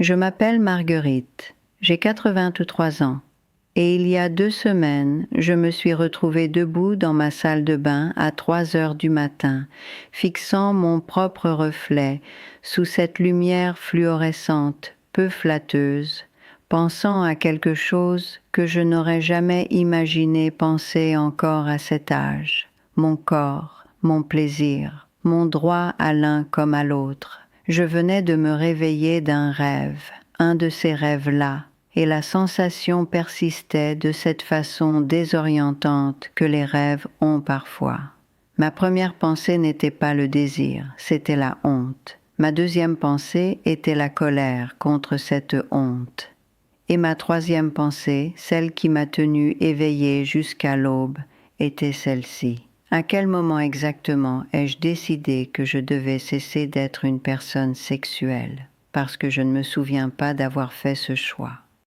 Je m'appelle Marguerite, j'ai 83 ans, et il y a 2 semaines, je me suis retrouvée debout dans ma salle de bain à 3 heures du matin, fixant mon propre reflet sous cette lumière fluorescente, peu flatteuse, pensant à quelque chose que je n'aurais jamais imaginé penser encore à cet âge, mon corps, mon plaisir, mon droit à l'un comme à l'autre. Je venais de me réveiller d'un rêve, un de ces rêves-là, et la sensation persistait de cette façon désorientante que les rêves ont parfois. Ma première pensée n'était pas le désir, c'était la honte. Ma deuxième pensée était la colère contre cette honte. Et ma troisième pensée, celle qui m'a tenue éveillée jusqu'à l'aube, était celle-ci. À quel moment exactement ai-je décidé que je devais cesser d'être une personne sexuelle? Parce que je ne me souviens pas d'avoir fait ce choix.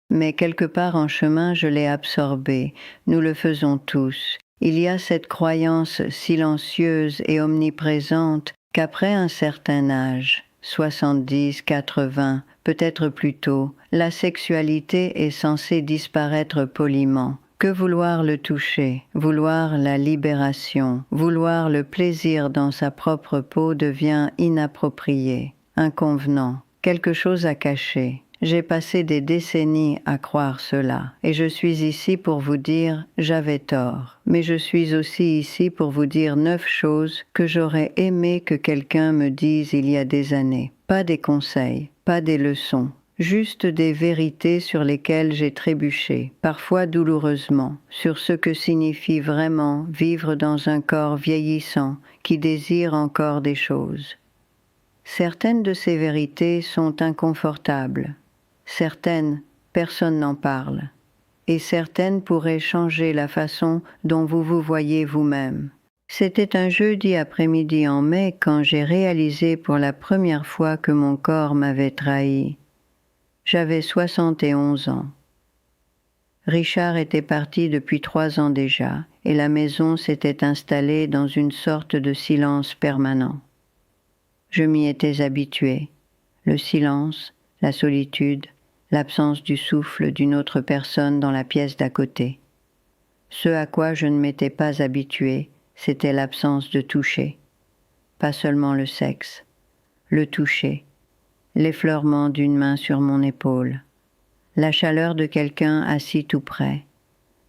Mais quelque part en chemin, je l'ai absorbé. Nous le faisons tous. Il y a cette croyance silencieuse et omniprésente qu'après un certain âge, 70, 80, peut-être plus tôt, la sexualité est censée disparaître poliment. Que vouloir le toucher, vouloir la libération, vouloir le plaisir dans sa propre peau devient inapproprié, inconvenant, quelque chose à cacher. J'ai passé des décennies à croire cela, et je suis ici pour vous dire j'avais tort. Mais je suis aussi ici pour vous dire 9 choses que j'aurais aimé que quelqu'un me dise il y a des années. Pas des conseils, pas des leçons, juste des vérités sur lesquelles j'ai trébuché, parfois douloureusement, sur ce que signifie vraiment vivre dans un corps vieillissant qui désire encore des choses. Certaines de ces vérités sont inconfortables. Certaines, personne n'en parle. Et certaines pourraient changer la façon dont vous vous voyez vous-même. C'était un jeudi après-midi en mai quand j'ai réalisé pour la première fois que mon corps m'avait trahi. J'avais 71 ans. Richard était parti depuis 3 ans déjà, et la maison s'était installée dans une sorte de silence permanent. Je m'y étais habituée. Le silence, la solitude, l'absence du souffle d'une autre personne dans la pièce d'à côté. Ce à quoi je ne m'étais pas habituée, c'était l'absence de toucher. Pas seulement le sexe, le toucher, l'effleurement d'une main sur mon épaule, la chaleur de quelqu'un assis tout près,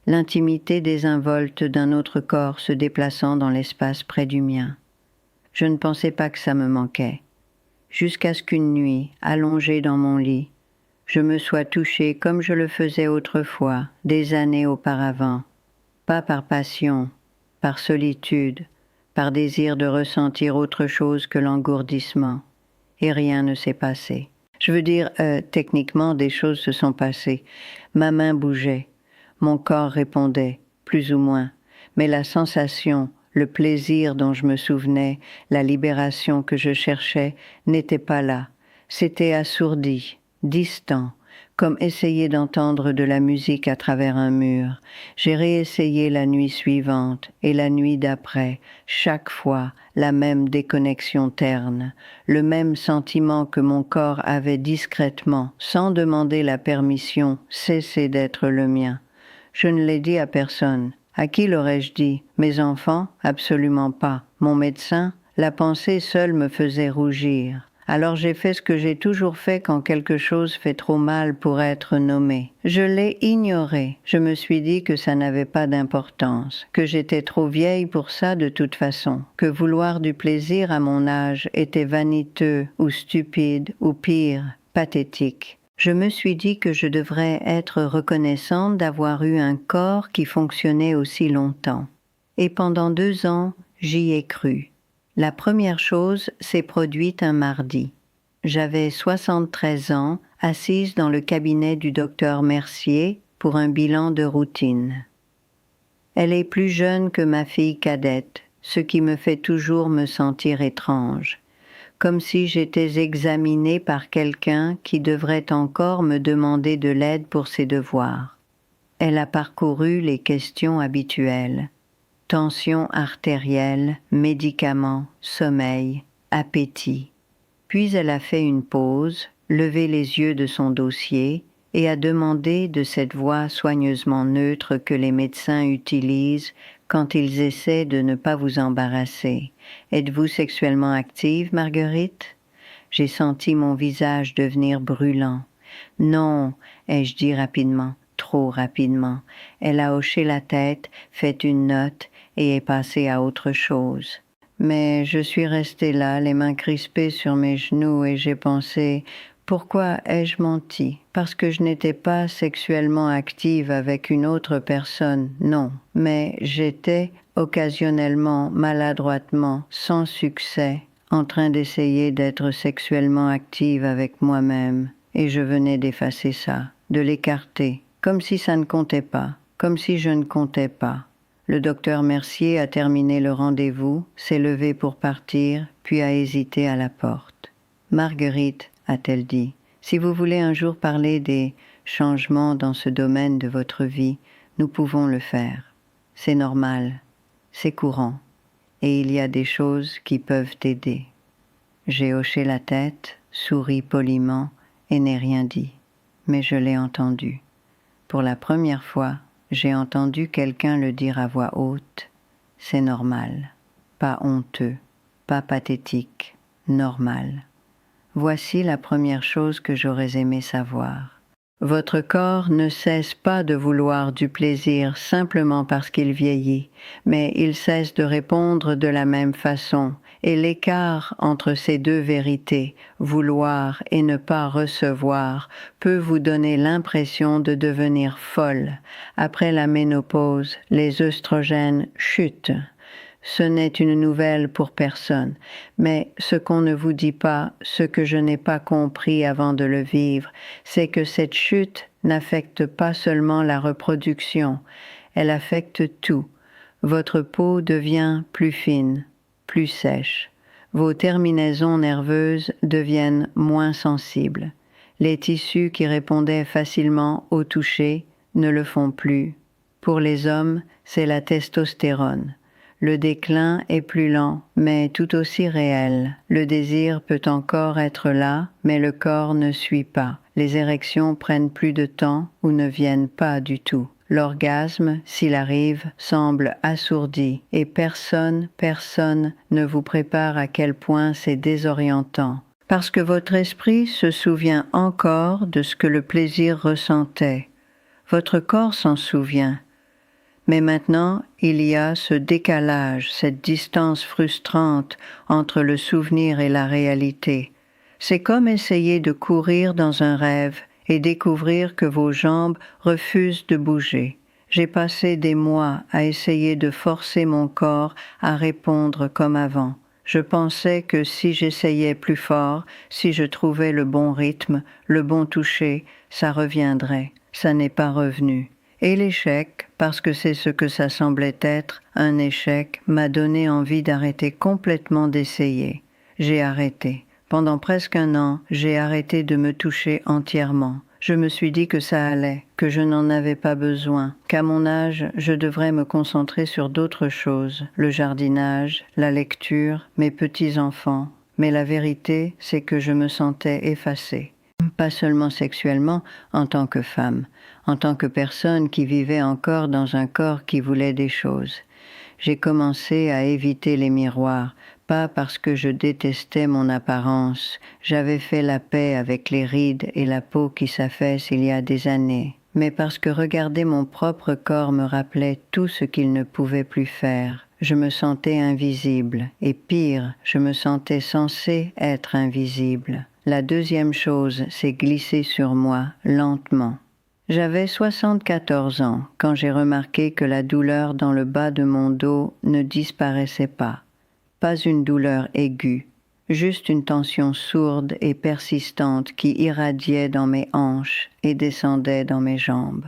l'intimité désinvolte d'un autre corps se déplaçant dans l'espace près du mien. Je ne pensais pas que ça me manquait, jusqu'à ce qu'une nuit, allongée dans mon lit, je me sois touchée comme je le faisais autrefois, des années auparavant, pas par passion, par solitude, par désir de ressentir autre chose que l'engourdissement, et rien ne s'est passé. Je veux dire, techniquement, des choses se sont passées. Ma main bougeait, mon corps répondait, plus ou moins, mais la sensation, le plaisir dont je me souvenais, la libération que je cherchais, n'était pas là. C'était assourdi, distant, comme essayer d'entendre de la musique à travers un mur. J'ai réessayé la nuit suivante et la nuit d'après, chaque fois la même déconnexion terne, le même sentiment que mon corps avait discrètement, sans demander la permission, cessé d'être le mien. Je ne l'ai dit à personne. À qui l'aurais-je dit? Mes enfants? Absolument pas. Mon médecin? La pensée seule me faisait rougir. Alors j'ai fait ce que j'ai toujours fait quand quelque chose fait trop mal pour être nommé. Je l'ai ignoré. Je me suis dit que ça n'avait pas d'importance, que j'étais trop vieille pour ça de toute façon, que vouloir du plaisir à mon âge était vaniteux ou stupide ou pire, pathétique. Je me suis dit que je devrais être reconnaissante d'avoir eu un corps qui fonctionnait aussi longtemps. Et pendant 2 ans, j'y ai cru. La première chose s'est produite un mardi. J'avais 73 ans, assise dans le cabinet du docteur Mercier pour un bilan de routine. Elle est plus jeune que ma fille cadette, ce qui me fait toujours me sentir étrange, comme si j'étais examinée par quelqu'un qui devrait encore me demander de l'aide pour ses devoirs. Elle a parcouru les questions habituelles. Tension artérielle, médicaments, sommeil, appétit. Puis elle a fait une pause, levé les yeux de son dossier et a demandé de cette voix soigneusement neutre que les médecins utilisent quand ils essaient de ne pas vous embarrasser. « Êtes-vous sexuellement active, Marguerite ?» J'ai senti mon visage devenir brûlant. « Non, ai-je dit rapidement, trop rapidement. » Elle a hoché la tête, fait une note et est passée à autre chose. Mais je suis restée là, les mains crispées sur mes genoux, et j'ai pensé: pourquoi ai-je menti? Parce que je n'étais pas sexuellement active avec une autre personne, non. Mais j'étais occasionnellement, maladroitement, sans succès, en train d'essayer d'être sexuellement active avec moi-même. Et je venais d'effacer ça, de l'écarter, comme si ça ne comptait pas, comme si je ne comptais pas. Le docteur Mercier a terminé le rendez-vous, s'est levé pour partir, puis a hésité à la porte. « Marguerite, a-t-elle dit, si vous voulez un jour parler des changements dans ce domaine de votre vie, nous pouvons le faire. C'est normal, c'est courant, et il y a des choses qui peuvent t'aider. » J'ai hoché la tête, souri poliment et n'ai rien dit, mais je l'ai entendu. Pour la première fois, j'ai entendu quelqu'un le dire à voix haute. C'est normal, pas honteux, pas pathétique, normal. Voici la première chose que j'aurais aimé savoir. Votre corps ne cesse pas de vouloir du plaisir simplement parce qu'il vieillit, mais il cesse de répondre de la même façon, et l'écart entre ces deux vérités, vouloir et ne pas recevoir, peut vous donner l'impression de devenir folle. Après la ménopause, les œstrogènes chutent. Ce n'est une nouvelle pour personne, mais ce qu'on ne vous dit pas, ce que je n'ai pas compris avant de le vivre, c'est que cette chute n'affecte pas seulement la reproduction, elle affecte tout. Votre peau devient plus fine, plus sèche. Vos terminaisons nerveuses deviennent moins sensibles. Les tissus qui répondaient facilement au toucher ne le font plus. Pour les hommes, c'est la testostérone. Le déclin est plus lent, mais tout aussi réel. Le désir peut encore être là, mais le corps ne suit pas. Les érections prennent plus de temps ou ne viennent pas du tout. L'orgasme, s'il arrive, semble assourdi, et personne ne vous prépare à quel point c'est désorientant. Parce que votre esprit se souvient encore de ce que le plaisir ressentait. Votre corps s'en souvient. Mais maintenant, il y a ce décalage, cette distance frustrante entre le souvenir et la réalité. C'est comme essayer de courir dans un rêve et découvrir que vos jambes refusent de bouger. J'ai passé des mois à essayer de forcer mon corps à répondre comme avant. Je pensais que si j'essayais plus fort, si je trouvais le bon rythme, le bon toucher, ça reviendrait. Ça n'est pas revenu. Et l'échec, parce que c'est ce que ça semblait être, un échec, m'a donné envie d'arrêter complètement d'essayer. J'ai arrêté. Pendant presque un an, j'ai arrêté de me toucher entièrement. Je me suis dit que ça allait, que je n'en avais pas besoin, qu'à mon âge, je devrais me concentrer sur d'autres choses, le jardinage, la lecture, mes petits-enfants. Mais la vérité, c'est que je me sentais effacée. Pas seulement sexuellement, en tant que femme, en tant que personne qui vivait encore dans un corps qui voulait des choses. J'ai commencé à éviter les miroirs, pas parce que je détestais mon apparence, j'avais fait la paix avec les rides et la peau qui s'affaisse il y a des années, mais parce que regarder mon propre corps me rappelait tout ce qu'il ne pouvait plus faire. Je me sentais invisible, et pire, je me sentais censée être invisible. La deuxième chose s'est glissée sur moi, lentement. J'avais 74 ans quand j'ai remarqué que la douleur dans le bas de mon dos ne disparaissait pas. Pas une douleur aiguë, juste une tension sourde et persistante qui irradiait dans mes hanches et descendait dans mes jambes.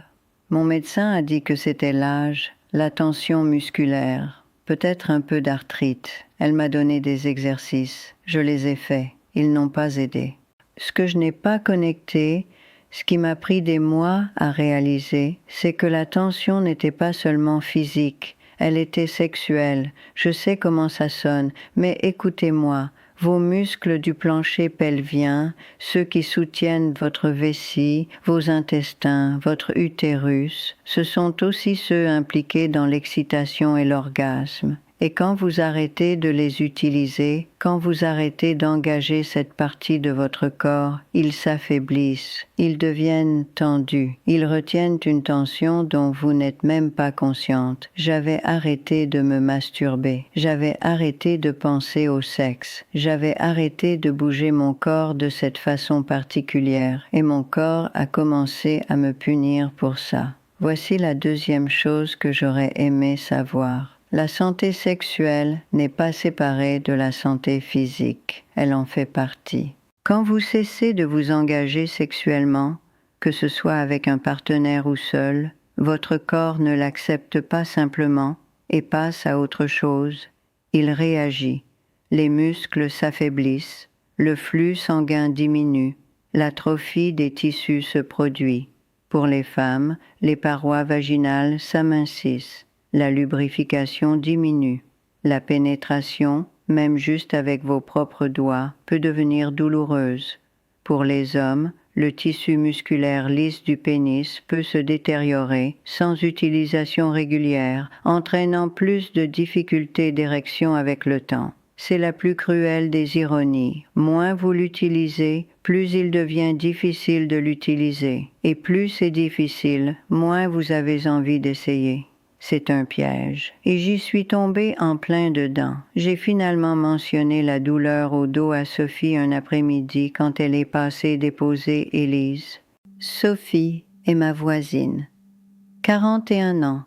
Mon médecin a dit que c'était l'âge, la tension musculaire, peut-être un peu d'arthrite. Elle m'a donné des exercices, je les ai faits, ils n'ont pas aidé. Ce que je n'ai pas connecté, ce qui m'a pris des mois à réaliser, c'est que la tension n'était pas seulement physique, elle était sexuelle. Je sais comment ça sonne, mais écoutez-moi, Vos muscles du plancher pelvien, ceux qui soutiennent votre vessie, vos intestins, votre utérus, ce sont aussi ceux impliqués dans l'excitation et l'orgasme. Et quand vous arrêtez de les utiliser, quand vous arrêtez d'engager cette partie de votre corps, ils s'affaiblissent, ils deviennent tendus, ils retiennent une tension dont vous n'êtes même pas consciente. J'avais arrêté de me masturber, j'avais arrêté de penser au sexe, j'avais arrêté de bouger mon corps de cette façon particulière, et mon corps a commencé à me punir pour ça. Voici la deuxième chose que j'aurais aimé savoir. La santé sexuelle n'est pas séparée de la santé physique, elle en fait partie. Quand vous cessez de vous engager sexuellement, que ce soit avec un partenaire ou seul, votre corps ne l'accepte pas simplement et passe à autre chose, il réagit, les muscles s'affaiblissent, le flux sanguin diminue, l'atrophie des tissus se produit. Pour les femmes, les parois vaginales s'amincissent. La lubrification diminue. La pénétration, même juste avec vos propres doigts, peut devenir douloureuse. Pour les hommes, le tissu musculaire lisse du pénis peut se détériorer sans utilisation régulière, entraînant plus de difficultés d'érection avec le temps. C'est la plus cruelle des ironies. Moins vous l'utilisez, plus il devient difficile de l'utiliser. Et plus c'est difficile, moins vous avez envie d'essayer. C'est un piège. Et j'y suis tombée en plein dedans. J'ai finalement mentionné la douleur au dos à Sophie un après-midi quand elle est passée déposer Élise. Sophie est ma voisine. 41 ans,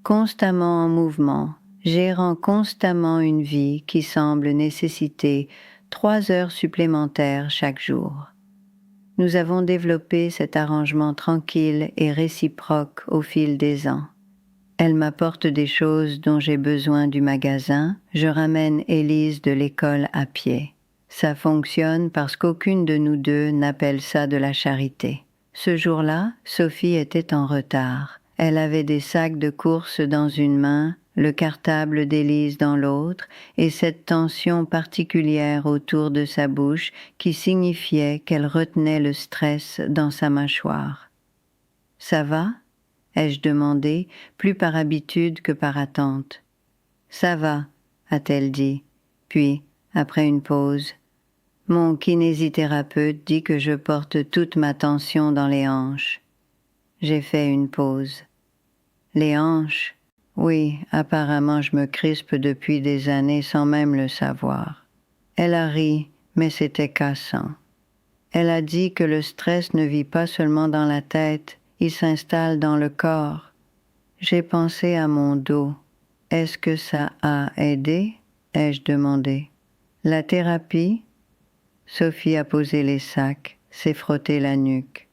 constamment en mouvement, gérant constamment une vie qui semble nécessiter 3 heures supplémentaires chaque jour. Nous avons développé cet arrangement tranquille et réciproque au fil des ans. Elle m'apporte des choses dont j'ai besoin du magasin, je ramène Élise de l'école à pied. Ça fonctionne parce qu'aucune de nous deux n'appelle ça de la charité. Ce jour-là, Sophie était en retard. Elle avait des sacs de courses dans une main, le cartable d'Élise dans l'autre, et cette tension particulière autour de sa bouche qui signifiait qu'elle retenait le stress dans sa mâchoire. « Ça va ?» ai-je demandé, plus par habitude que par attente. « Ça va », a-t-elle dit. Puis, après une pause, « Mon kinésithérapeute dit que je porte toute ma tension dans les hanches. » J'ai fait une pause. « Les hanches ? Oui, apparemment je me crispe depuis des années sans même le savoir. » Elle a ri, mais c'était cassant. Elle a dit que le stress ne vit pas seulement dans la tête, il s'installe dans le corps. J'ai pensé à mon dos. Est-ce que ça a aidé? Ai-je demandé. La thérapie? Sophie a posé les sacs, s'est frotté la nuque.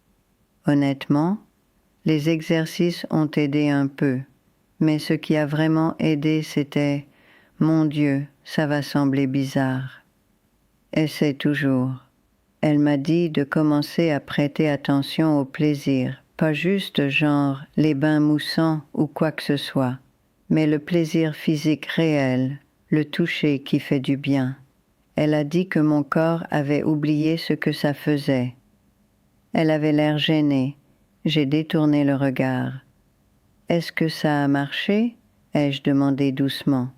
Honnêtement, les exercices ont aidé un peu, mais ce qui a vraiment aidé, c'était « Mon Dieu, ça va sembler bizarre. » Essaie toujours. Elle m'a dit de commencer à prêter attention au plaisir. Pas juste genre les bains moussants ou quoi que ce soit, mais le plaisir physique réel, le toucher qui fait du bien. Elle a dit que mon corps avait oublié ce que ça faisait. Elle avait l'air gênée. J'ai détourné le regard. « Est-ce que ça a marché ?» ai-je demandé doucement.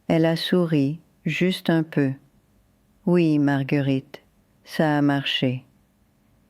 Elle a souri, juste un peu. « Oui, Marguerite, ça a marché. »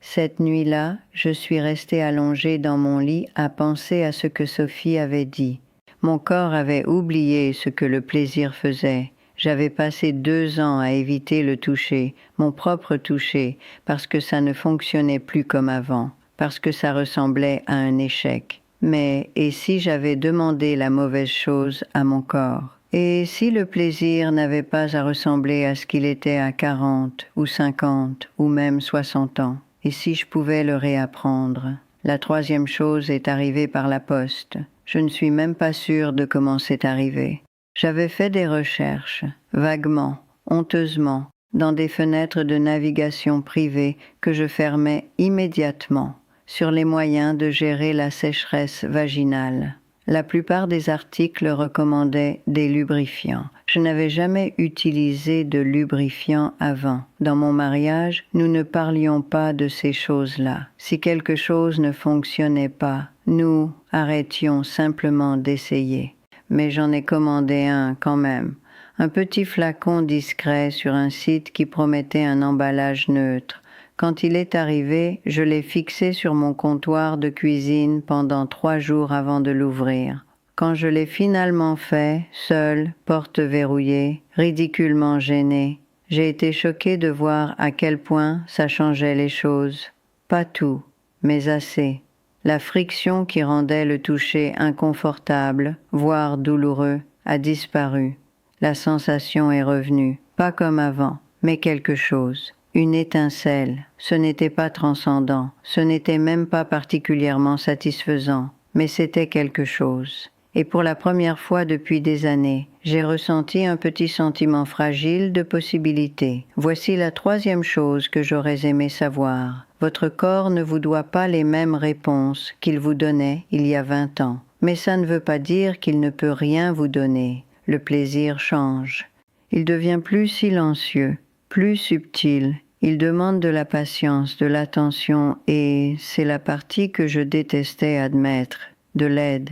Cette nuit-là, je suis restée allongée dans mon lit à penser à ce que Sophie avait dit. Mon corps avait oublié ce que le plaisir faisait. J'avais passé 2 ans à éviter le toucher, mon propre toucher, parce que ça ne fonctionnait plus comme avant, parce que ça ressemblait à un échec. Mais et si j'avais demandé la mauvaise chose à mon corps? Et si le plaisir n'avait pas à ressembler à ce qu'il était à 40 ou 50 ou même 60 ans? Et si je pouvais le réapprendre? La 3e chose est arrivée par la poste. Je ne suis même pas sûre de comment c'est arrivé. J'avais fait des recherches, vaguement, honteusement, dans des fenêtres de navigation privées que je fermais immédiatement, sur les moyens de gérer la sécheresse vaginale. La plupart des articles recommandaient des lubrifiants. Je n'avais jamais utilisé de lubrifiant avant. Dans mon mariage, nous ne parlions pas de ces choses-là. Si quelque chose ne fonctionnait pas, nous arrêtions simplement d'essayer. Mais j'en ai commandé un quand même. Un petit flacon discret sur un site qui promettait un emballage neutre. Quand il est arrivé, je l'ai fixé sur mon comptoir de cuisine pendant 3 jours avant de l'ouvrir. Quand je l'ai finalement fait, seule, porte verrouillée, ridiculement gênée, j'ai été choquée de voir à quel point ça changeait les choses. Pas tout, mais assez. La friction qui rendait le toucher inconfortable, voire douloureux, a disparu. La sensation est revenue, pas comme avant, mais quelque chose. Une étincelle, ce n'était pas transcendant, ce n'était même pas particulièrement satisfaisant, mais c'était quelque chose. Et pour la première fois depuis des années, j'ai ressenti un petit sentiment fragile de possibilité. Voici la 3e chose que j'aurais aimé savoir. Votre corps ne vous doit pas les mêmes réponses qu'il vous donnait il y a 20 ans. Mais ça ne veut pas dire qu'il ne peut rien vous donner. Le plaisir change. Il devient plus silencieux, plus subtil. Il demande de la patience, de l'attention et, c'est la partie que je détestais admettre, de l'aide.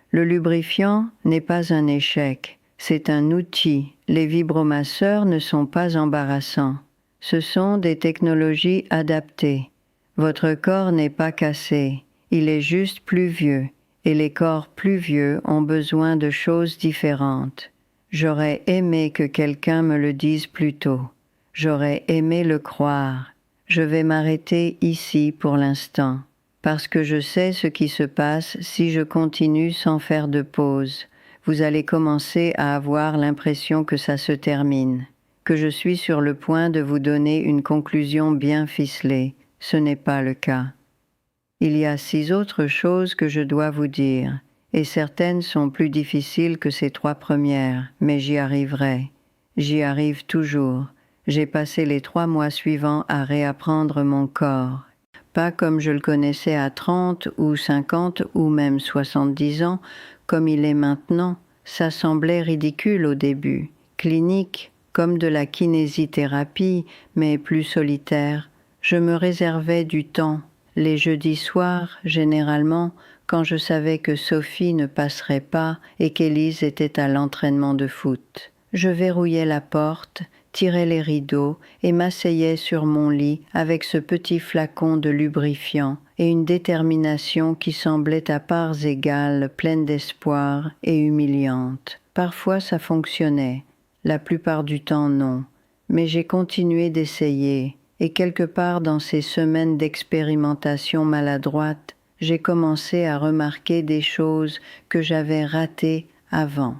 Le lubrifiant n'est pas un échec, c'est un outil. Les vibromasseurs ne sont pas embarrassants. Ce sont des technologies adaptées. Votre corps n'est pas cassé, il est juste plus vieux, et les corps plus vieux ont besoin de choses différentes. J'aurais aimé que quelqu'un me le dise plus tôt. J'aurais aimé le croire. Je vais m'arrêter ici pour l'instant, parce que je sais ce qui se passe si je continue sans faire de pause. Vous allez commencer à avoir l'impression que ça se termine, que je suis sur le point de vous donner une conclusion bien ficelée. Ce n'est pas le cas. Il y a 6 autres choses que je dois vous dire, et certaines sont plus difficiles que ces 3 premières, mais j'y arriverai. J'y arrive toujours. J'ai passé les 3 mois suivants à réapprendre mon corps. Pas comme je le connaissais à 30 ou 50 ou même 70 ans, comme il est maintenant. Ça semblait ridicule au début, clinique, comme de la kinésithérapie, mais plus solitaire. Je me réservais du temps. Les jeudis soirs, généralement, quand je savais que Sophie ne passerait pas et qu'Élise était à l'entraînement de foot. Je verrouillais la porte, tirais les rideaux et m'asseyais sur mon lit avec ce petit flacon de lubrifiant et une détermination qui semblait à parts égales pleine d'espoir et humiliante. Parfois ça fonctionnait, la plupart du temps non, mais j'ai continué d'essayer et quelque part dans ces semaines d'expérimentation maladroite, j'ai commencé à remarquer des choses que j'avais ratées avant.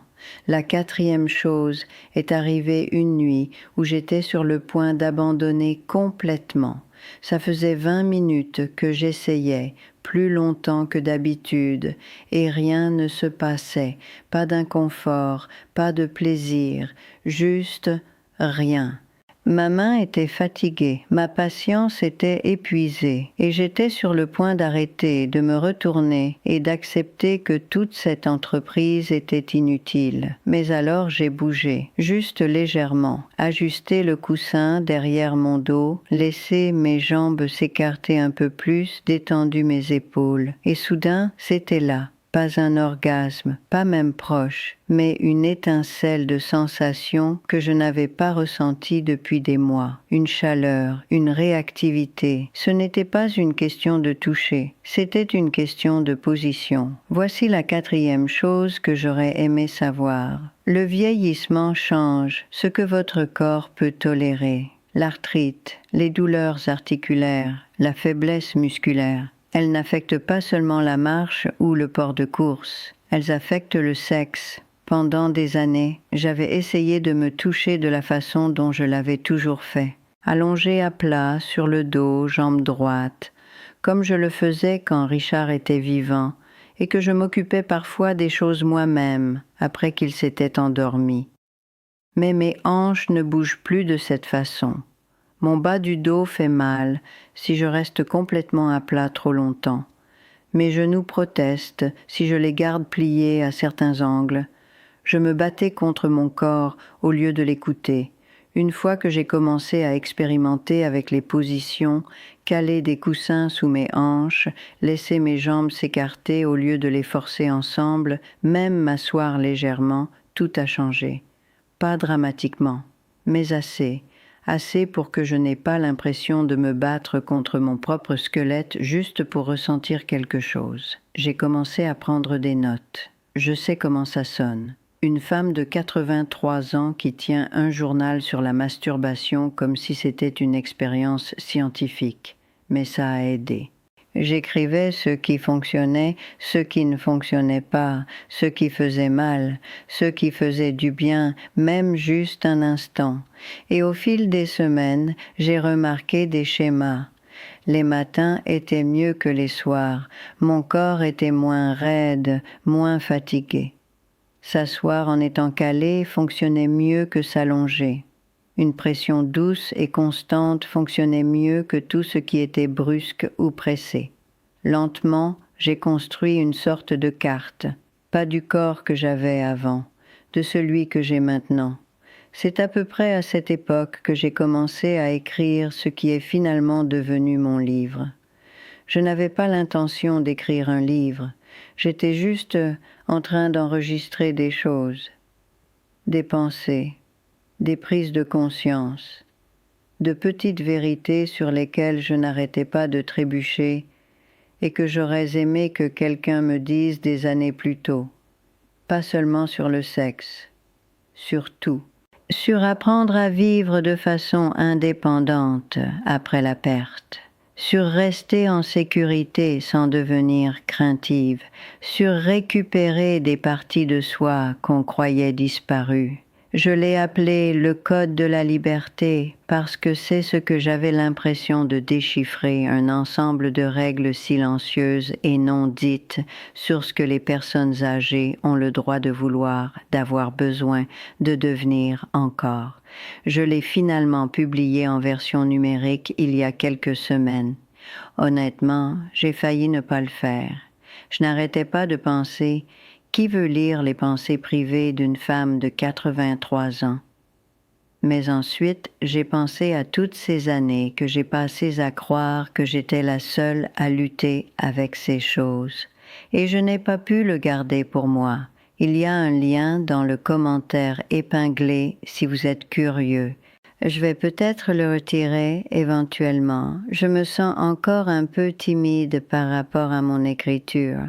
La 4e chose est arrivée une nuit où j'étais sur le point d'abandonner complètement. Ça faisait 20 minutes que j'essayais, plus longtemps que d'habitude, et rien ne se passait, pas d'inconfort, pas de plaisir, juste rien. Ma main était fatiguée, ma patience était épuisée, et j'étais sur le point d'arrêter, de me retourner et d'accepter que toute cette entreprise était inutile. Mais alors j'ai bougé, juste légèrement, ajusté le coussin derrière mon dos, laissé mes jambes s'écarter un peu plus, détendu mes épaules, et soudain c'était là. Pas un orgasme, pas même proche, mais une étincelle de sensation que je n'avais pas ressentie depuis des mois. Une chaleur, une réactivité. Ce n'était pas une question de toucher, c'était une question de position. Voici la 4e chose que j'aurais aimé savoir. Le vieillissement change ce que votre corps peut tolérer. L'arthrite, les douleurs articulaires, la faiblesse musculaire. Elles n'affectent pas seulement la marche ou le port de course, elles affectent le sexe. Pendant des années, j'avais essayé de me toucher de la façon dont je l'avais toujours fait, allongée à plat sur le dos, jambe droite, comme je le faisais quand Richard était vivant et que je m'occupais parfois des choses moi-même après qu'il s'était endormi. Mais mes hanches ne bougent plus de cette façon. Mon bas du dos fait mal si je reste complètement à plat trop longtemps. Mes genoux protestent si je les garde pliés à certains angles. Je me battais contre mon corps au lieu de l'écouter. Une fois que j'ai commencé à expérimenter avec les positions, caler des coussins sous mes hanches, laisser mes jambes s'écarter au lieu de les forcer ensemble, même m'asseoir légèrement, tout a changé. Pas dramatiquement, mais assez. Assez pour que je n'ai pas l'impression de me battre contre mon propre squelette juste pour ressentir quelque chose. J'ai commencé à prendre des notes. Je sais comment ça sonne. Une femme de 83 ans qui tient un journal sur la masturbation comme si c'était une expérience scientifique. Mais ça a aidé. J'écrivais ce qui fonctionnait, ce qui ne fonctionnait pas, ce qui faisait mal, ce qui faisait du bien, même juste un instant. Et au fil des semaines, j'ai remarqué des schémas. Les matins étaient mieux que les soirs, mon corps était moins raide, moins fatigué. S'asseoir en étant calé fonctionnait mieux que s'allonger. Une pression douce et constante fonctionnait mieux que tout ce qui était brusque ou pressé. Lentement, j'ai construit une sorte de carte, pas du corps que j'avais avant, de celui que j'ai maintenant. C'est à peu près à cette époque que j'ai commencé à écrire ce qui est finalement devenu mon livre. Je n'avais pas l'intention d'écrire un livre, j'étais juste en train d'enregistrer des choses, des pensées, des prises de conscience, de petites vérités sur lesquelles je n'arrêtais pas de trébucher et que j'aurais aimé que quelqu'un me dise des années plus tôt. Pas seulement sur le sexe, sur tout. Sur apprendre à vivre de façon indépendante après la perte. Sur rester en sécurité sans devenir craintive. Sur récupérer des parties de soi qu'on croyait disparues. Je l'ai appelé le code de la liberté parce que c'est ce que j'avais l'impression de déchiffrer, un ensemble de règles silencieuses et non dites sur ce que les personnes âgées ont le droit de vouloir, d'avoir besoin, de devenir encore. Je l'ai finalement publié en version numérique il y a quelques semaines. Honnêtement, j'ai failli ne pas le faire. Je n'arrêtais pas de penser: qui veut lire les pensées privées d'une femme de 83 ans? Mais ensuite, j'ai pensé à toutes ces années que j'ai passées à croire que j'étais la seule à lutter avec ces choses. Et je n'ai pas pu le garder pour moi. Il y a un lien dans le commentaire épinglé si vous êtes curieux. Je vais peut-être le retirer éventuellement. Je me sens encore un peu timide par rapport à mon écriture.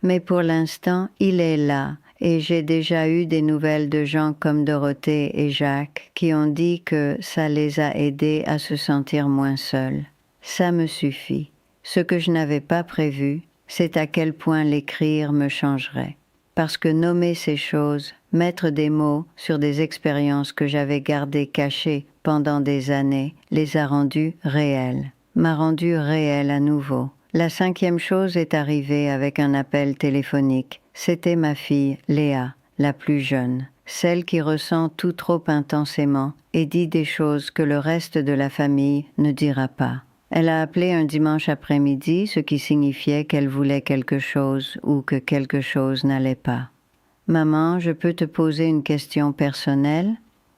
Mais pour l'instant, il est là. Et j'ai déjà eu des nouvelles de gens comme Dorothée et Jacques qui ont dit que ça les a aidés à se sentir moins seuls. Ça me suffit. Ce que je n'avais pas prévu, c'est à quel point l'écrire me changerait. Parce que nommer ces choses, mettre des mots sur des expériences que j'avais gardées cachées pendant des années, les a rendues réelles, m'a rendue réelle à nouveau. La 5e chose est arrivée avec un appel téléphonique. C'était ma fille, Léa, la plus jeune, celle qui ressent tout trop intensément et dit des choses que le reste de la famille ne dira pas. Elle a appelé un dimanche après-midi, ce qui signifiait qu'elle voulait quelque chose ou que quelque chose n'allait pas. « Maman, je peux te poser une question personnelle? »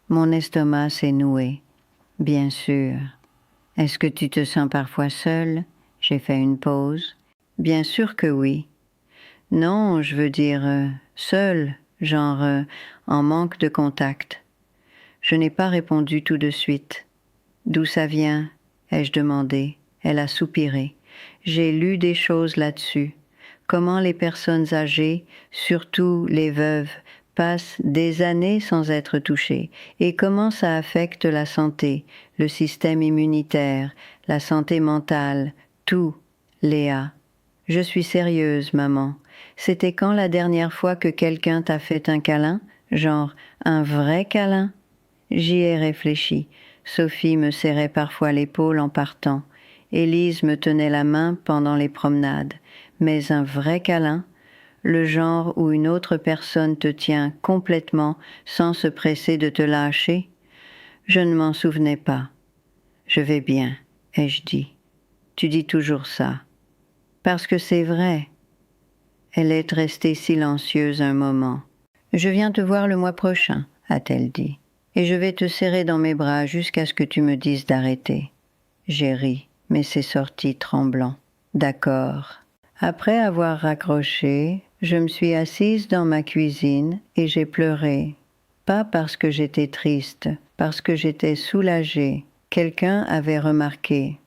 Mon estomac s'est noué. « Bien sûr. »« Est-ce que tu te sens parfois seule? » J'ai fait une pause. « Bien sûr que oui. »« Non, je veux dire seule, genre en manque de contact. » Je n'ai pas répondu tout de suite. « D'où ça vient? » ai-je demandé. Elle a soupiré. J'ai lu des choses là-dessus. Comment les personnes âgées, surtout les veuves, passent des années sans être touchées et comment ça affecte la santé, le système immunitaire, la santé mentale, tout, Léa. Je suis sérieuse, maman. C'était quand la dernière fois que quelqu'un t'a fait un câlin? Genre un vrai câlin? J'y ai réfléchi. Sophie me serrait parfois l'épaule en partant. Élise me tenait la main pendant les promenades. Mais un vrai câlin, le genre où une autre personne te tient complètement sans se presser de te lâcher, je ne m'en souvenais pas. « Je vais bien » ai-je dit. « Tu dis toujours ça. » Parce que c'est vrai. Elle est restée silencieuse un moment. Je viens te voir le mois prochain, a-t-elle dit, et je vais te serrer dans mes bras jusqu'à ce que tu me dises d'arrêter. J'ai ri, mais c'est sorti tremblant. D'accord. Après avoir raccroché, je me suis assise dans ma cuisine et j'ai pleuré. Pas parce que j'étais triste, parce que j'étais soulagée. Quelqu'un avait remarqué.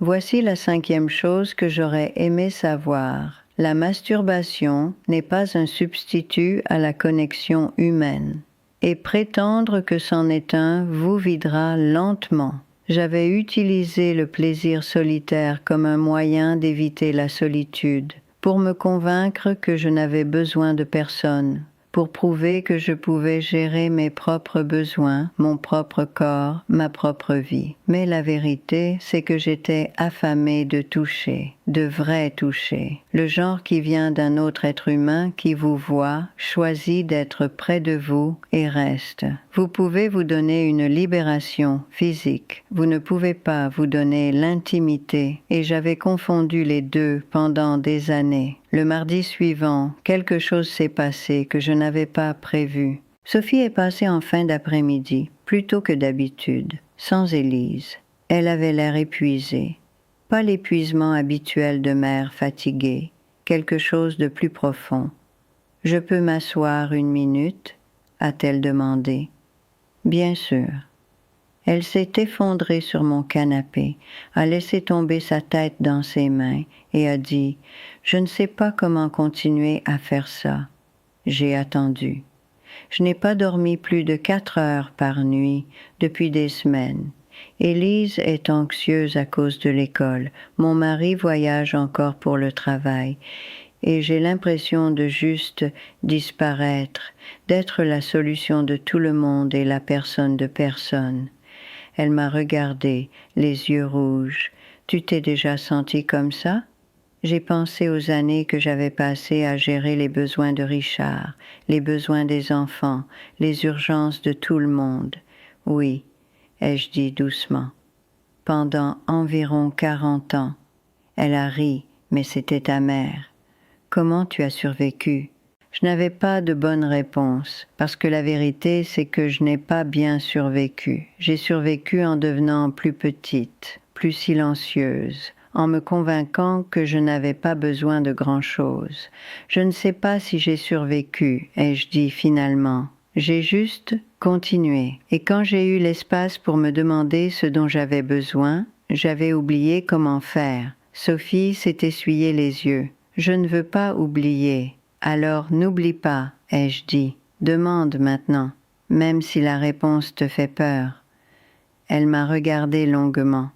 Voici la 5e chose que j'aurais aimé savoir. La masturbation n'est pas un substitut à la connexion humaine. Et prétendre que c'en est un vous videra lentement. J'avais utilisé le plaisir solitaire comme un moyen d'éviter la solitude, pour me convaincre que je n'avais besoin de personne, pour prouver que je pouvais gérer mes propres besoins, mon propre corps, ma propre vie. Mais la vérité, c'est que j'étais affamée de toucher, de vrai toucher. Le genre qui vient d'un autre être humain qui vous voit, choisit d'être près de vous et reste. Vous pouvez vous donner une libération physique. Vous ne pouvez pas vous donner l'intimité. Et j'avais confondu les deux pendant des années. Le mardi suivant, quelque chose s'est passé que je n'avais pas prévu. Sophie est passée en fin d'après-midi, plus tôt que d'habitude, sans Élise. Elle avait l'air épuisée. Pas l'épuisement habituel de mère fatiguée, quelque chose de plus profond. « Je peux m'asseoir 1 minute ?» a-t-elle demandé. « Bien sûr. » Elle s'est effondrée sur mon canapé, a laissé tomber sa tête dans ses mains et a dit « Je ne sais pas comment continuer à faire ça. » J'ai attendu. Je n'ai pas dormi plus de 4 heures par nuit depuis des semaines. Élise est anxieuse à cause de l'école. Mon mari voyage encore pour le travail. Et j'ai l'impression de juste disparaître, d'être la solution de tout le monde et la personne de personne. Elle m'a regardé, les yeux rouges. « Tu t'es déjà sentie comme ça ?» J'ai pensé aux années que j'avais passées à gérer les besoins de Richard, les besoins des enfants, les urgences de tout le monde. « Oui, » ai-je dit doucement. « Pendant environ 40 ans. » Elle a ri, mais c'était amer. « Comment tu as survécu ?» Je n'avais pas de bonne réponse, parce que la vérité, c'est que je n'ai pas bien survécu. J'ai survécu en devenant plus petite, plus silencieuse, en me convainquant que je n'avais pas besoin de grand-chose. Je ne sais pas si j'ai survécu, ai-je dit finalement. J'ai juste continué. Et quand j'ai eu l'espace pour me demander ce dont j'avais besoin, j'avais oublié comment faire. Sophie s'est essuyé les yeux. Je ne veux pas oublier. Alors n'oublie pas, ai-je dit. Demande maintenant, même si la réponse te fait peur. Elle m'a regardé longuement.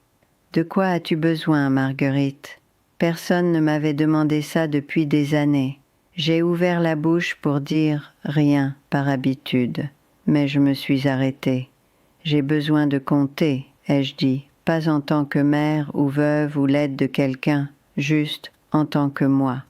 De quoi as-tu besoin, Marguerite? Personne ne m'avait demandé ça depuis des années. J'ai ouvert la bouche pour dire rien par habitude, mais je me suis arrêtée. J'ai besoin de compter, ai-je dit, pas en tant que mère ou veuve ou l'aide de quelqu'un, juste en tant que moi.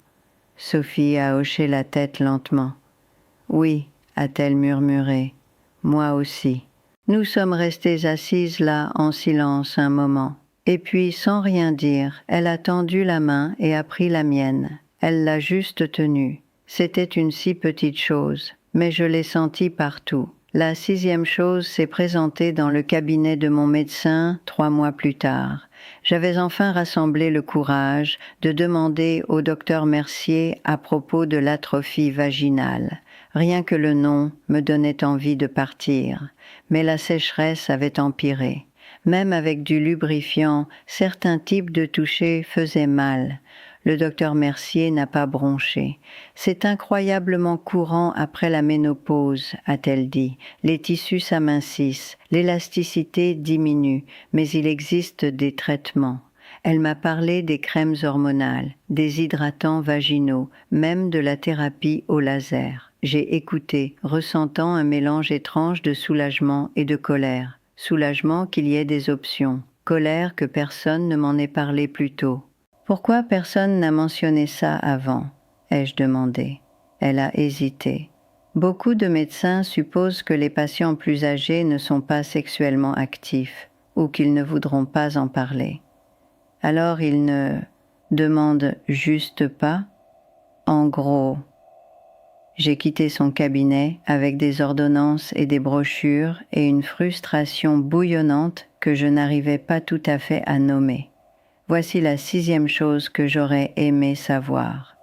Sophie a hoché la tête lentement. « Oui, » a-t-elle murmuré, « moi aussi. » Nous sommes restées assises là en silence un moment. Et puis, sans rien dire, elle a tendu la main et a pris la mienne. Elle l'a juste tenue. C'était une si petite chose, mais je l'ai sentie partout. La 6e chose s'est présentée dans le cabinet de mon médecin 3 mois plus tard. J'avais enfin rassemblé le courage de demander au docteur Mercier à propos de l'atrophie vaginale. Rien que le nom me donnait envie de partir, mais la sécheresse avait empiré. Même avec du lubrifiant, certains types de toucher faisaient mal. Le docteur Mercier n'a pas bronché. « C'est incroyablement courant après la ménopause, a-t-elle dit. Les tissus s'amincissent, l'élasticité diminue, mais il existe des traitements. » Elle m'a parlé des crèmes hormonales, des hydratants vaginaux, même de la thérapie au laser. J'ai écouté, ressentant un mélange étrange de soulagement et de colère. Soulagement qu'il y ait des options, colère que personne ne m'en ait parlé plus tôt. « Pourquoi personne n'a mentionné ça avant ?» ai-je demandé. Elle a hésité. Beaucoup de médecins supposent que les patients plus âgés ne sont pas sexuellement actifs ou qu'ils ne voudront pas en parler. Alors ils ne... Demande juste pas. En gros, j'ai quitté son cabinet avec des ordonnances et des brochures et une frustration bouillonnante que je n'arrivais pas tout à fait à nommer. Voici la 6e chose que j'aurais aimé savoir.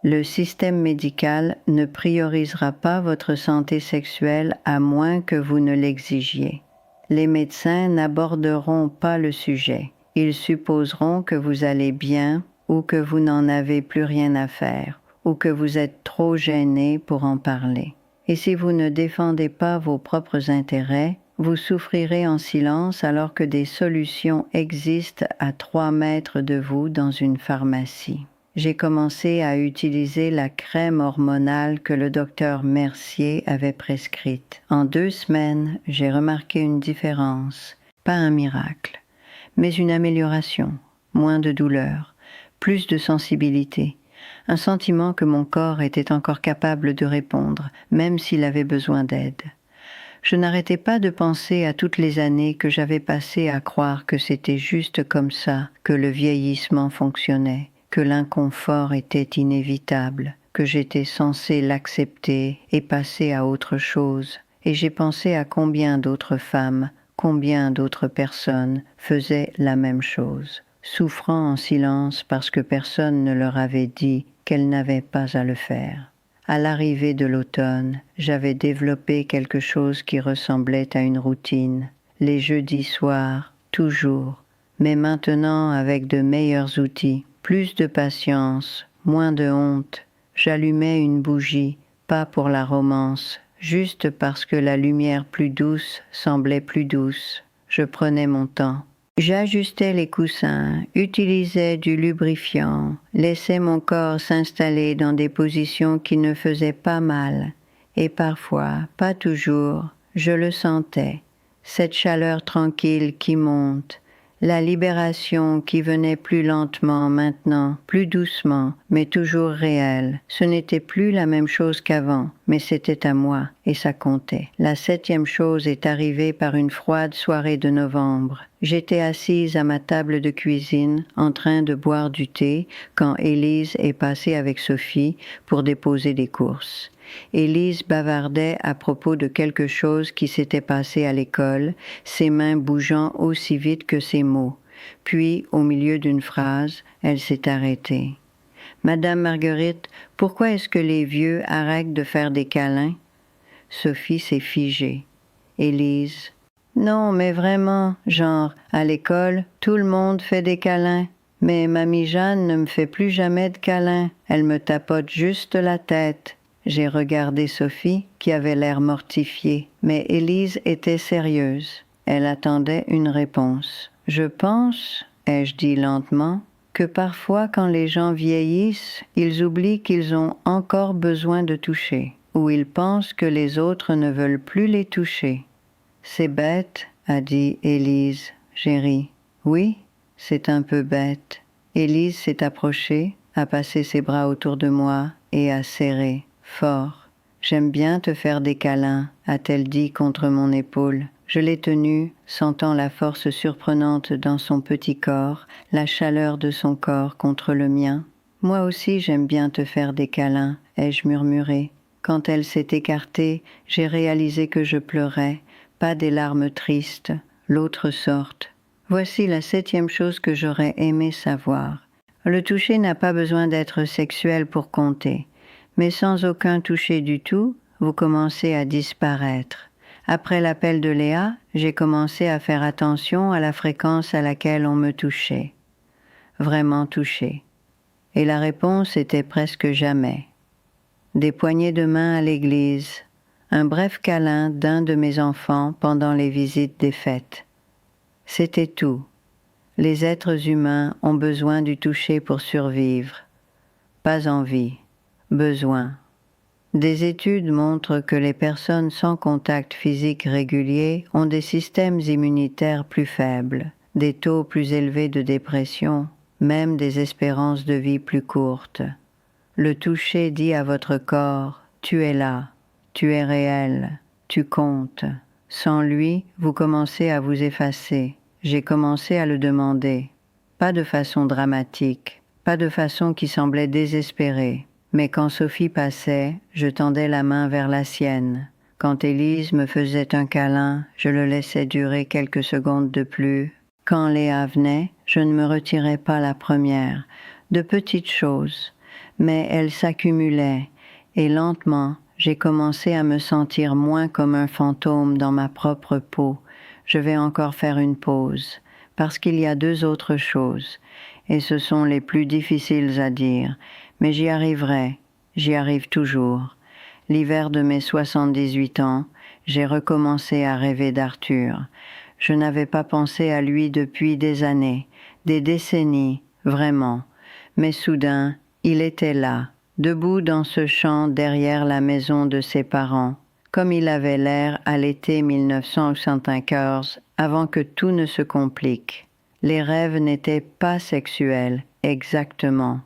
Le système médical ne priorisera pas votre santé sexuelle à moins que vous ne l'exigiez. Les médecins n'aborderont pas le sujet. Ils supposeront que vous allez bien ou que vous n'en avez plus rien à faire ou que vous êtes trop gêné pour en parler. Et si vous ne défendez pas vos propres intérêts, vous souffrirez en silence alors que des solutions existent à 3 mètres de vous dans une pharmacie. J'ai commencé à utiliser la crème hormonale que le docteur Mercier avait prescrite. En 2 semaines, j'ai remarqué une différence. Pas un miracle, mais une amélioration. Moins de douleur, plus de sensibilité. Un sentiment que mon corps était encore capable de répondre, même s'il avait besoin d'aide. Je n'arrêtais pas de penser à toutes les années que j'avais passées à croire que c'était juste comme ça que le vieillissement fonctionnait, que l'inconfort était inévitable, que j'étais censée l'accepter et passer à autre chose. Et j'ai pensé à combien d'autres femmes, combien d'autres personnes faisaient la même chose, souffrant en silence parce que personne ne leur avait dit qu'elles n'avaient pas à le faire. À l'arrivée de l'automne, j'avais développé quelque chose qui ressemblait à une routine. Les jeudis soirs, toujours, mais maintenant avec de meilleurs outils, plus de patience, moins de honte. J'allumais une bougie, pas pour la romance, juste parce que la lumière plus douce semblait plus douce. Je prenais mon temps. J'ajustais les coussins, utilisais du lubrifiant, laissais mon corps s'installer dans des positions qui ne faisaient pas mal. Et parfois, pas toujours, je le sentais, cette chaleur tranquille qui monte, la libération qui venait plus lentement maintenant, plus doucement, mais toujours réelle. Ce n'était plus la même chose qu'avant, mais c'était à moi, et ça comptait. La 7e chose est arrivée par une froide soirée de novembre. J'étais assise à ma table de cuisine, en train de boire du thé, quand Élise est passée avec Sophie pour déposer des courses. Élise bavardait à propos de quelque chose qui s'était passé à l'école, ses mains bougeant aussi vite que ses mots. Puis, au milieu d'une phrase, elle s'est arrêtée. « Madame Marguerite, pourquoi est-ce que les vieux arrêtent de faire des câlins ?» Sophie s'est figée. Élise. « Non, mais vraiment, genre, à l'école, tout le monde fait des câlins. Mais mamie Jeanne ne me fait plus jamais de câlins. Elle me tapote juste la tête. » J'ai regardé Sophie, qui avait l'air mortifiée, mais Élise était sérieuse. Elle attendait une réponse. « Je pense, ai-je dit lentement, que parfois quand les gens vieillissent, ils oublient qu'ils ont encore besoin de toucher, ou ils pensent que les autres ne veulent plus les toucher. »« C'est bête, » a dit Élise. J'ai ri. « Oui, c'est un peu bête. » Élise s'est approchée, a passé ses bras autour de moi et a serré. Fort. « J'aime bien te faire des câlins, » a-t-elle dit contre mon épaule. Je l'ai tenue, sentant la force surprenante dans son petit corps, la chaleur de son corps contre le mien. « Moi aussi j'aime bien te faire des câlins, » ai-je murmuré. Quand elle s'est écartée, j'ai réalisé que je pleurais, pas des larmes tristes, l'autre sorte. Voici la 7e chose que j'aurais aimé savoir. Le toucher n'a pas besoin d'être sexuel pour compter. Mais sans aucun toucher du tout, vous commencez à disparaître. Après l'appel de Léa, j'ai commencé à faire attention à la fréquence à laquelle on me touchait. Vraiment touché. Et la réponse était presque jamais. Des poignées de main à l'église, un bref câlin d'un de mes enfants pendant les visites des fêtes. C'était tout. Les êtres humains ont besoin du toucher pour survivre. Pas envie. Besoin. Des études montrent que les personnes sans contact physique régulier ont des systèmes immunitaires plus faibles, des taux plus élevés de dépression, même des espérances de vie plus courtes. Le toucher dit à votre corps « tu es là, tu es réel, tu comptes ». Sans lui, vous commencez à vous effacer. J'ai commencé à le demander, pas de façon dramatique, pas de façon qui semblait désespérée. Mais quand Sophie passait, je tendais la main vers la sienne. Quand Élise me faisait un câlin, je le laissais durer quelques secondes de plus. Quand Léa venait, je ne me retirais pas la première. De petites choses, mais elles s'accumulaient, et lentement, j'ai commencé à me sentir moins comme un fantôme dans ma propre peau. Je vais encore faire une pause, parce qu'il y a 2 autres choses, et ce sont les plus difficiles à dire, mais j'y arriverai, j'y arrive toujours. L'hiver de mes 78 ans, j'ai recommencé à rêver d'Arthur. Je n'avais pas pensé à lui depuis des années, des décennies, vraiment. Mais soudain, il était là, debout dans ce champ derrière la maison de ses parents, comme il avait l'air à l'été 1974, avant que tout ne se complique. Les rêves n'étaient pas sexuels, exactement,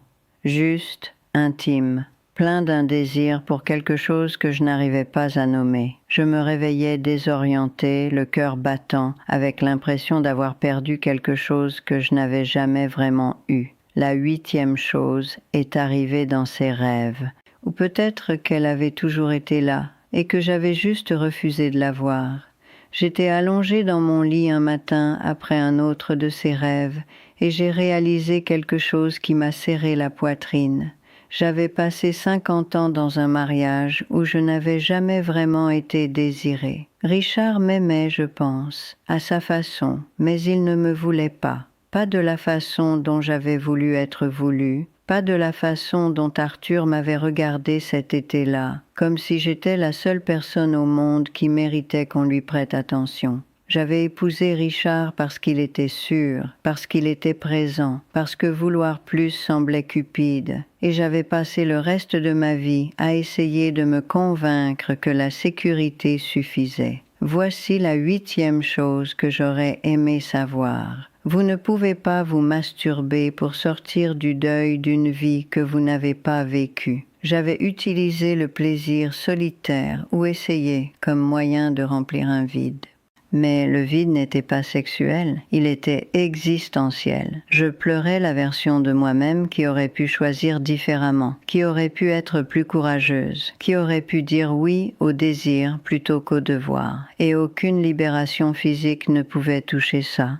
juste intimes, pleins d'un désir pour quelque chose que je n'arrivais pas à nommer. Je me réveillais désorientée, le cœur battant, avec l'impression d'avoir perdu quelque chose que je n'avais jamais vraiment eu. La 8e chose est arrivée dans ses rêves, ou peut-être qu'elle avait toujours été là, et que j'avais juste refusé de la voir. J'étais allongée dans mon lit un matin après un autre de ces rêves, et j'ai réalisé quelque chose qui m'a serré la poitrine. J'avais passé 50 ans dans un mariage où je n'avais jamais vraiment été désirée. Richard m'aimait, je pense, à sa façon, mais il ne me voulait pas. Pas de la façon dont j'avais voulu être voulue, pas de la façon dont Arthur m'avait regardée cet été-là, comme si j'étais la seule personne au monde qui méritait qu'on lui prête attention. J'avais épousé Richard parce qu'il était sûr, parce qu'il était présent, parce que vouloir plus semblait cupide, et j'avais passé le reste de ma vie à essayer de me convaincre que la sécurité suffisait. Voici la 8e chose que j'aurais aimé savoir. Vous ne pouvez pas vous masturber pour sortir du deuil d'une vie que vous n'avez pas vécue. J'avais utilisé le plaisir solitaire ou essayé comme moyen de remplir un vide. Mais le vide n'était pas sexuel, il était existentiel. Je pleurais la version de moi-même qui aurait pu choisir différemment, qui aurait pu être plus courageuse, qui aurait pu dire oui au désir plutôt qu'au devoir. Et aucune libération physique ne pouvait toucher ça.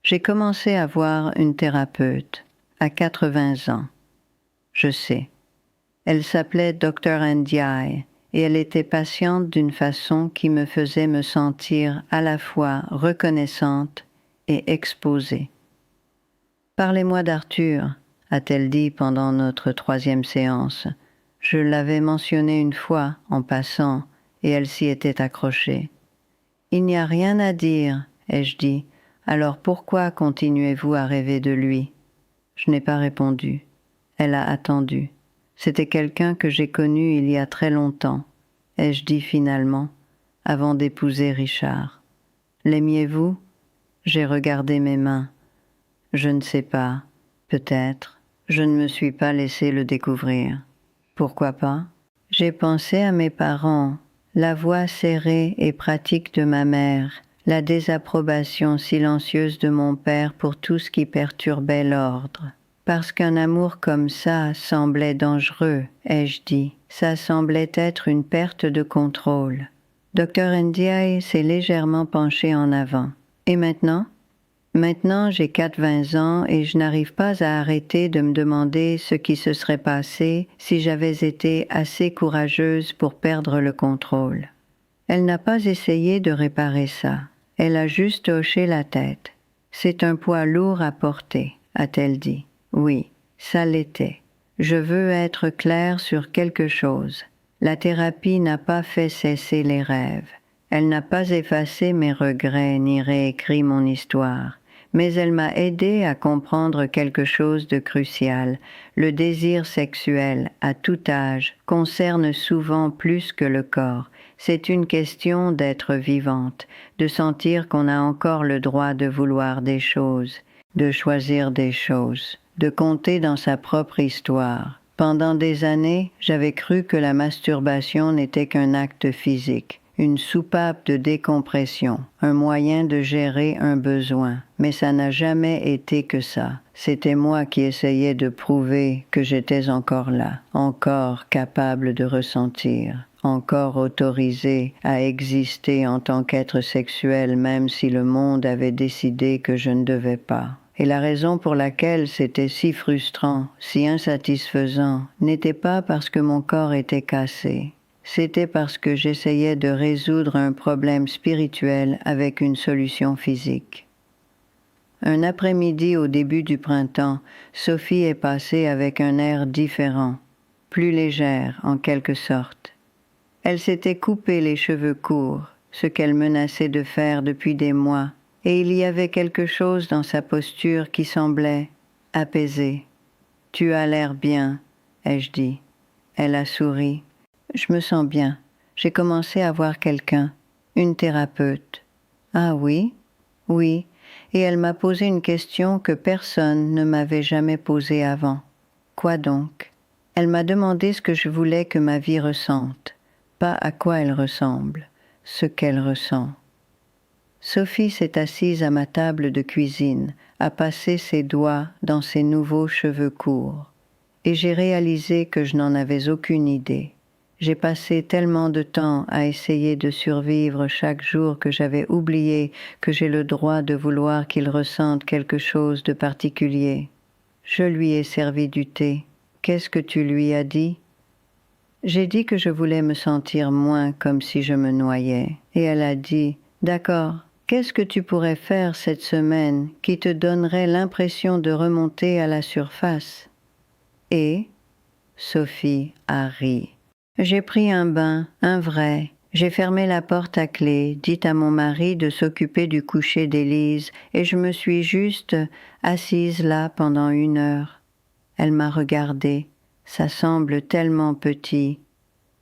J'ai commencé à voir une thérapeute, à 80 ans. Je sais. Elle s'appelait Dr. Ndiaye, et elle était patiente d'une façon qui me faisait me sentir à la fois reconnaissante et exposée. « Parlez-moi d'Arthur », a-t-elle dit pendant notre 3e séance. Je l'avais mentionné une fois, en passant, et elle s'y était accrochée. « Il n'y a rien à dire, ai-je dit. Alors pourquoi continuez-vous à rêver de lui ?» Je n'ai pas répondu. Elle a attendu. C'était quelqu'un que j'ai connu il y a très longtemps, ai-je dit finalement, avant d'épouser Richard. L'aimiez-vous ? J'ai regardé mes mains. Je ne sais pas, peut-être. Je ne me suis pas laissé le découvrir. Pourquoi pas ? J'ai pensé à mes parents, la voix serrée et pratique de ma mère, la désapprobation silencieuse de mon père pour tout ce qui perturbait l'ordre. Parce qu'un amour comme ça semblait dangereux, ai-je dit. Ça semblait être une perte de contrôle. Dr. Ndiaye s'est légèrement penché en avant. Et maintenant ? Maintenant, j'ai 80 ans et je n'arrive pas à arrêter de me demander ce qui se serait passé si j'avais été assez courageuse pour perdre le contrôle. Elle n'a pas essayé de réparer ça. Elle a juste hoché la tête. C'est un poids lourd à porter, a-t-elle dit. Oui, ça l'était. Je veux être claire sur quelque chose. La thérapie n'a pas fait cesser les rêves. Elle n'a pas effacé mes regrets ni réécrit mon histoire. Mais elle m'a aidé à comprendre quelque chose de crucial. Le désir sexuel, à tout âge, concerne souvent plus que le corps. C'est une question d'être vivante, de sentir qu'on a encore le droit de vouloir des choses, de choisir des choses, de compter dans sa propre histoire. Pendant des années, j'avais cru que la masturbation n'était qu'un acte physique, une soupape de décompression, un moyen de gérer un besoin. Mais ça n'a jamais été que ça. C'était moi qui essayais de prouver que j'étais encore là, encore capable de ressentir, encore autorisé à exister en tant qu'être sexuel même si le monde avait décidé que je ne devais pas. Et la raison pour laquelle c'était si frustrant, si insatisfaisant, n'était pas parce que mon corps était cassé. C'était parce que j'essayais de résoudre un problème spirituel avec une solution physique. Un après-midi au début du printemps, Sophie est passée avec un air différent, plus légère en quelque sorte. Elle s'était coupé les cheveux courts, ce qu'elle menaçait de faire depuis des mois, et il y avait quelque chose dans sa posture qui semblait apaisée. « Tu as l'air bien », ai-je dit. Elle a souri. « Je me sens bien. J'ai commencé à voir quelqu'un, une thérapeute. »« Ah oui ?»« Oui. » Et elle m'a posé une question que personne ne m'avait jamais posée avant. « Quoi donc ?» Elle m'a demandé ce que je voulais que ma vie ressente, pas à quoi elle ressemble, ce qu'elle ressent. Sophie s'est assise à ma table de cuisine, a passé ses doigts dans ses nouveaux cheveux courts, et j'ai réalisé que je n'en avais aucune idée. J'ai passé tellement de temps à essayer de survivre chaque jour que j'avais oublié que j'ai le droit de vouloir qu'il ressente quelque chose de particulier. Je lui ai servi du thé. Qu'est-ce que tu lui as dit ? J'ai dit que je voulais me sentir moins comme si je me noyais. Et elle a dit, « D'accord, qu'est-ce que tu pourrais faire cette semaine qui te donnerait l'impression de remonter à la surface ?» Et Sophie a ri. J'ai pris un bain, un vrai. J'ai fermé la porte à clé, dit à mon mari de s'occuper du coucher d'Élise, et je me suis juste assise là pendant 1 heure. Elle m'a regardée. Ça semble tellement petit.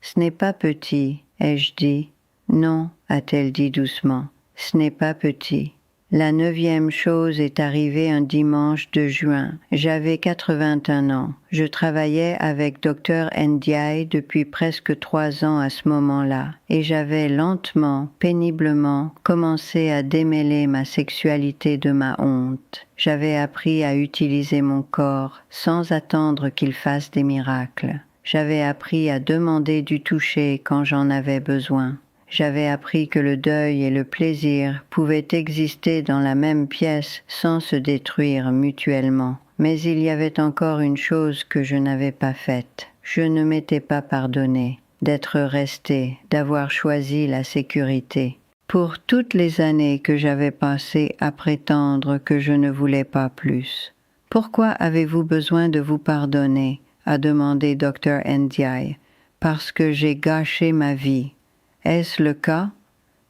Ce n'est pas petit, ai-je dit. Non, a-t-elle dit doucement. Ce n'est pas petit. La 9e chose est arrivée un dimanche de juin. J'avais 81 ans. Je travaillais avec Dr. Ndiaye depuis presque 3 ans à ce moment-là, et j'avais lentement, péniblement, commencé à démêler ma sexualité de ma honte. J'avais appris à utiliser mon corps sans attendre qu'il fasse des miracles. J'avais appris à demander du toucher quand j'en avais besoin. J'avais appris que le deuil et le plaisir pouvaient exister dans la même pièce sans se détruire mutuellement. Mais il y avait encore une chose que je n'avais pas faite. Je ne m'étais pas pardonné d'être resté, d'avoir choisi la sécurité. Pour toutes les années que j'avais passées à prétendre que je ne voulais pas plus. « Pourquoi avez-vous besoin de vous pardonner ?» a demandé Dr. Ndiaye. « Parce que j'ai gâché ma vie. » Est-ce le cas?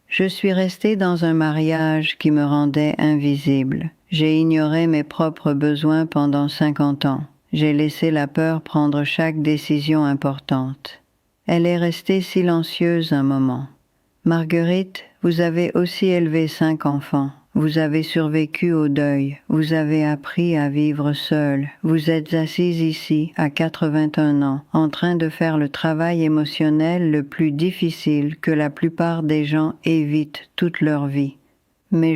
Je suis restée dans un mariage qui me rendait invisible. J'ai ignoré mes propres besoins pendant 50 ans. J'ai laissé la peur prendre chaque décision importante. Elle est restée silencieuse un moment. Marguerite, vous avez aussi élevé 5 enfants. Vous avez survécu au deuil. Vous avez appris à vivre seule. Vous êtes assise ici, à 81 ans, en train de faire le travail émotionnel le plus difficile que la plupart des gens évitent toute leur vie. Mais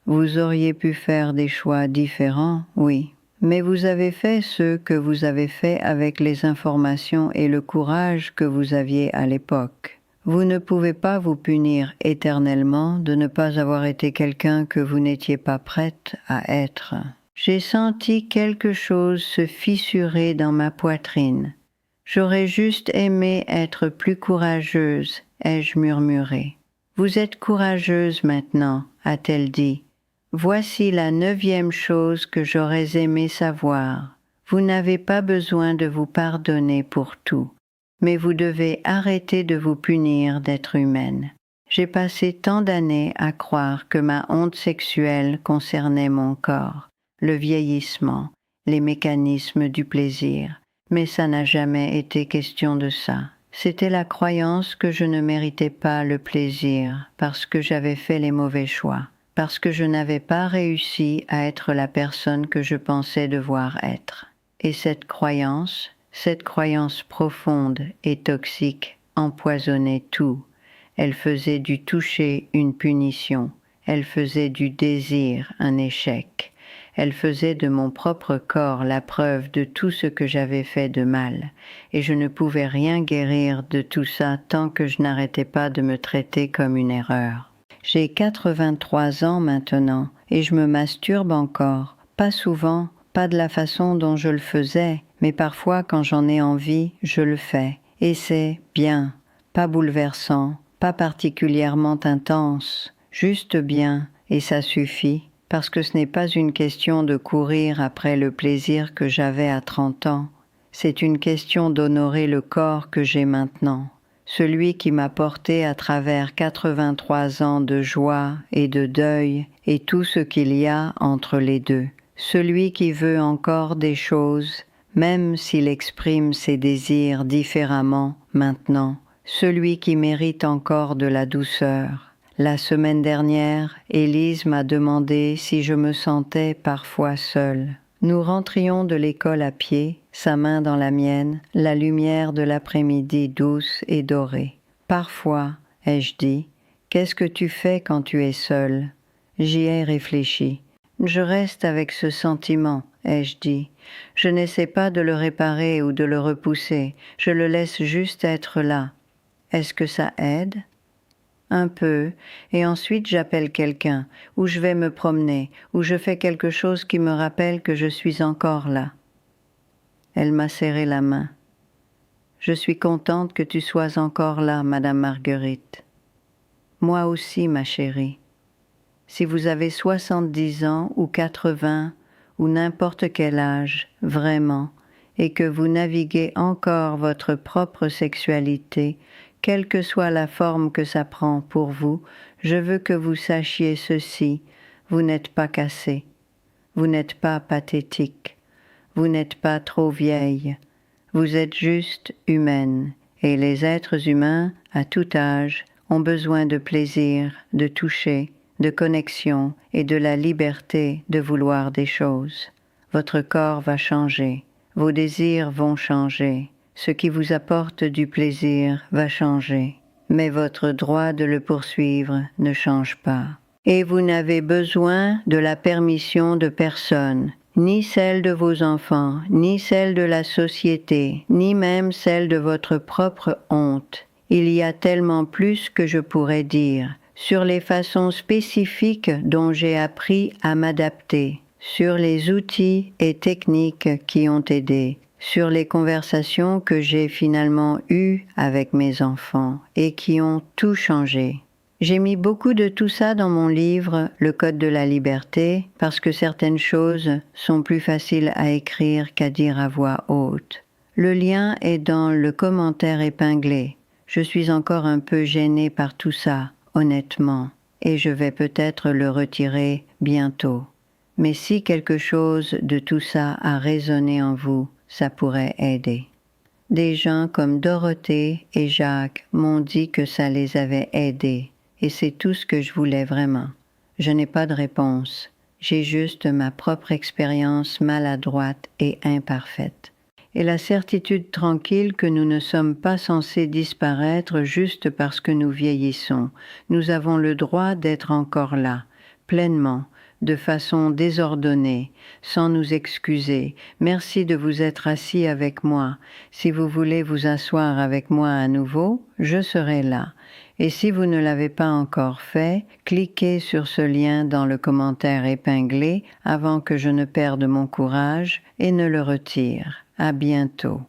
vous auriez pu faire des choix différents, oui. Mais vous avez fait ce que vous avez fait avec les informations et le courage que vous aviez à l'époque. Vous ne pouvez pas vous punir éternellement de ne pas avoir été quelqu'un que vous n'étiez pas prête à être. J'ai senti quelque chose se fissurer dans ma poitrine. J'aurais juste aimé être plus courageuse, ai-je murmuré. Vous êtes courageuse maintenant, a-t-elle dit. Voici la 9e chose que j'aurais aimé savoir. Vous n'avez pas besoin de vous pardonner pour tout. Mais vous devez arrêter de vous punir d'être humaine. J'ai passé tant d'années à croire que ma honte sexuelle concernait mon corps, le vieillissement, les mécanismes du plaisir. Mais ça n'a jamais été question de ça. C'était la croyance que je ne méritais pas le plaisir parce que j'avais fait les mauvais choix, parce que je n'avais pas réussi à être la personne que je pensais devoir être. Et cette croyance profonde et toxique empoisonnait tout. Elle faisait du toucher une punition. Elle faisait du désir un échec. Elle faisait de mon propre corps la preuve de tout ce que j'avais fait de mal, et je ne pouvais rien guérir de tout ça tant que je n'arrêtais pas de me traiter comme une erreur. J'ai 83 ans maintenant, et je me masturbe encore, pas souvent, pas de la façon dont je le faisais, mais parfois quand j'en ai envie, je le fais, et c'est bien, pas bouleversant, pas particulièrement intense, juste bien, et ça suffit. Parce que ce n'est pas une question de courir après le plaisir que j'avais à 30 ans, c'est une question d'honorer le corps que j'ai maintenant, celui qui m'a porté à travers 83 ans de joie et de deuil et tout ce qu'il y a entre les deux, celui qui veut encore des choses, même s'il exprime ses désirs différemment maintenant, celui qui mérite encore de la douceur. La semaine dernière, Élise m'a demandé si je me sentais parfois seule. Nous rentrions de l'école à pied, sa main dans la mienne, la lumière de l'après-midi douce et dorée. Parfois, ai-je dit, qu'est-ce que tu fais quand tu es seule? J'y ai réfléchi. Je reste avec ce sentiment, ai-je dit. Je n'essaie pas de le réparer ou de le repousser, je le laisse juste être là. Est-ce que ça aide? Un peu, et ensuite j'appelle quelqu'un, ou je vais me promener, ou je fais quelque chose qui me rappelle que je suis encore là. Elle m'a serré la main. Je suis contente que tu sois encore là, Madame Marguerite. Moi aussi, ma chérie. Si vous avez 70 ans ou 80 ou n'importe quel âge, vraiment, et que vous naviguez encore votre propre sexualité, quelle que soit la forme que ça prend pour vous, je veux que vous sachiez ceci, vous n'êtes pas cassé, vous n'êtes pas pathétique, vous n'êtes pas trop vieille, vous êtes juste humaine, et les êtres humains, à tout âge, ont besoin de plaisir, de toucher, de connexion et de la liberté de vouloir des choses. Votre corps va changer, vos désirs vont changer, ce qui vous apporte du plaisir va changer, mais votre droit de le poursuivre ne change pas. Et vous n'avez besoin de la permission de personne, ni celle de vos enfants, ni celle de la société, ni même celle de votre propre honte. Il y a tellement plus que je pourrais dire sur les façons spécifiques dont j'ai appris à m'adapter, sur les outils et techniques qui ont aidé, sur les conversations que j'ai finalement eues avec mes enfants et qui ont tout changé. J'ai mis beaucoup de tout ça dans mon livre « Le Code de la liberté » parce que certaines choses sont plus faciles à écrire qu'à dire à voix haute. Le lien est dans le commentaire épinglé. Je suis encore un peu gênée par tout ça, honnêtement, et je vais peut-être le retirer bientôt. Mais si quelque chose de tout ça a résonné en vous, ça pourrait aider. Des gens comme Dorothée et Jacques m'ont dit que ça les avait aidés, et c'est tout ce que je voulais vraiment. Je n'ai pas de réponse, j'ai juste ma propre expérience maladroite et imparfaite. Et la certitude tranquille que nous ne sommes pas censés disparaître juste parce que nous vieillissons. Nous avons le droit d'être encore là, pleinement, de façon désordonnée, sans nous excuser. Merci de vous être assis avec moi. Si vous voulez vous asseoir avec moi à nouveau, je serai là. Et si vous ne l'avez pas encore fait, cliquez sur ce lien dans le commentaire épinglé avant que je ne perde mon courage et ne le retire. À bientôt.